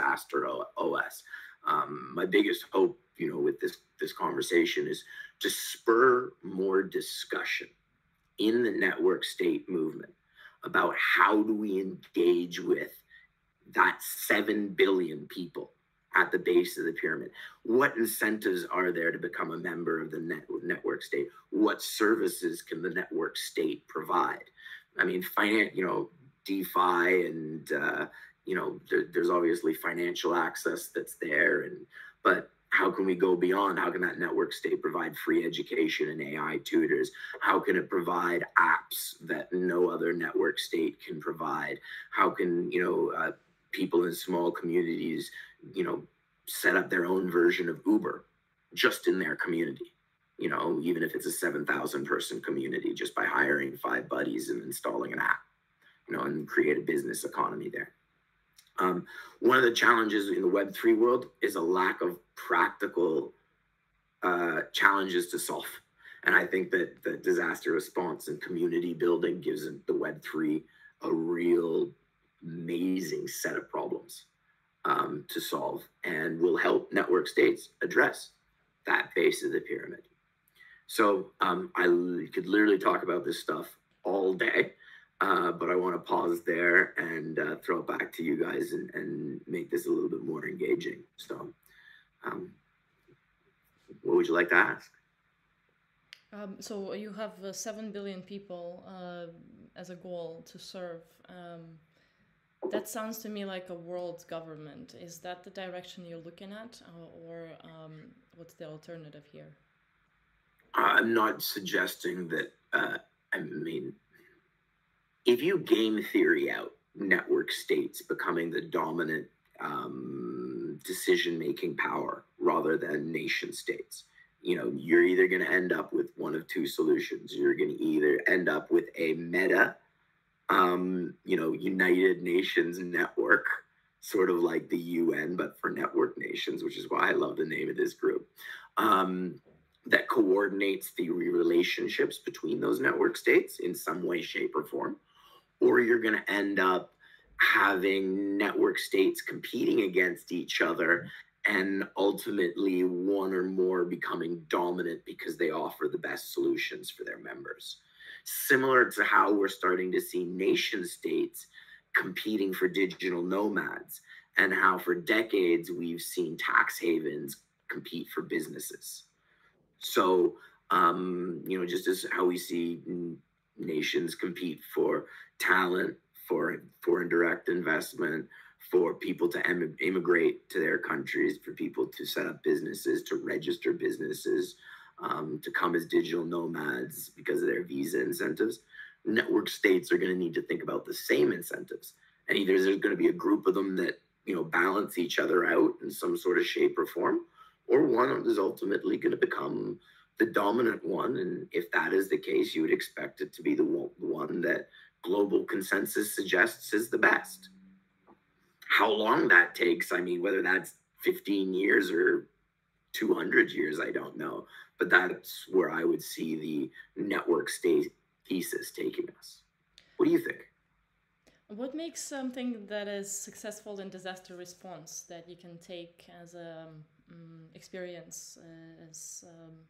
Disaster OS. My biggest hope, with this conversation is to spur more discussion in the network state movement about how do we engage with that 7 billion people at the base of the pyramid. What incentives are there to become a member of the network state? What services can the network state provide? I mean, DeFi and there's obviously financial access that's there, but how can we go beyond? How can that network state provide free education and AI tutors? How can it provide apps that no other network state can provide? How can people in small communities set up their own version of Uber just in their community? Even if it's a 7,000 person community, just by hiring 5 buddies and installing an app, and create a business economy there. One of the challenges in the Web3 world is a lack of practical challenges to solve. And I think that the disaster response and community building gives the Web3 a real amazing set of problems to solve, and will help network states address that base of the pyramid. So I could literally talk about this stuff all day. But I want to pause there and throw it back to you guys and make this a little bit more engaging. So what would you like to ask? So you have 7 billion people as a goal to serve. That sounds to me like a world government. Is that the direction you're looking at, or what's the alternative here? I'm not suggesting that, if you game theory out network states becoming the dominant decision-making power rather than nation states, you're either going to end up with one of two solutions. You're going to either end up with a meta, United Nations network, sort of like the UN, but for network nations, which is why I love the name of this group, that coordinates the relationships between those network states in some way, shape, or form. Or you're going to end up having network states competing against each other, and ultimately one or more becoming dominant because they offer the best solutions for their members. Similar to how we're starting to see nation states competing for digital nomads, and how for decades we've seen tax havens compete for businesses. So, just as how we see nations compete for talent, for foreign direct investment, for people to immigrate to their countries, for people to set up businesses, to register businesses, to come as digital nomads because of their visa incentives. Network states are going to need to think about the same incentives. And either there's going to be a group of them that, balance each other out in some sort of shape or form, or one is ultimately going to become the dominant one. And if that is the case, you would expect it to be the one that global consensus suggests is the best. How long that takes, whether that's 15 years or 200 years, I don't know. But that's where I would see the network state thesis taking us. What do you think? What makes something that is successful in disaster response that you can take as a experience, as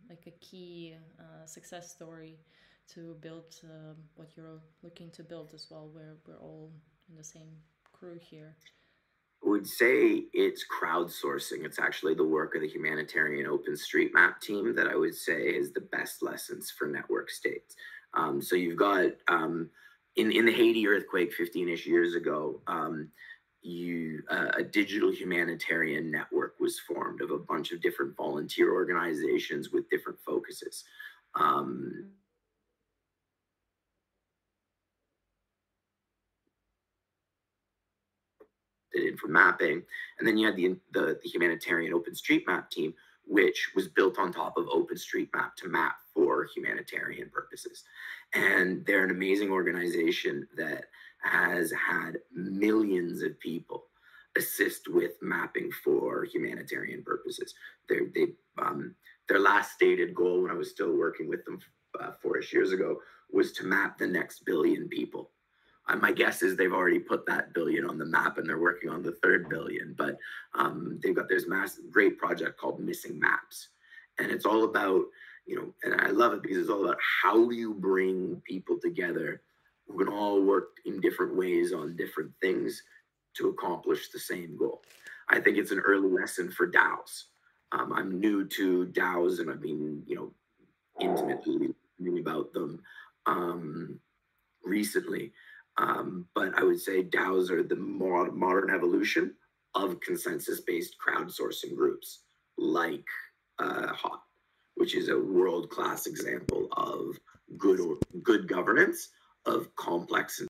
like a key success story to build what you're looking to build as well, where we're all in the same crew here? I would say it's crowdsourcing. It's actually the work of the humanitarian OpenStreetMap team that I would say is the best lessons for network states. So you've got in the Haiti earthquake 15-ish years ago, a digital humanitarian network was formed of a bunch of different volunteer organizations with different focuses. In for mapping, and then you had the humanitarian OpenStreetMap team, which was built on top of OpenStreetMap to map for humanitarian purposes. And they're an amazing organization that has had millions of people assist with mapping for humanitarian purposes. Their last stated goal, when I was still working with them 4-ish years ago, was to map the next billion people. My guess is they've already put that billion on the map and they're working on the third billion. But they've got this massive, great project called Missing Maps. And it's all about, and I love it because it's all about how you bring people together who can all work in different ways on different things to accomplish the same goal. I think it's an early lesson for DAOs. I'm new to DAOs and I've been, intimately learning about them recently. But I would say DAOs are the modern evolution of consensus-based crowdsourcing groups like HOT, which is a world-class example of good governance of complex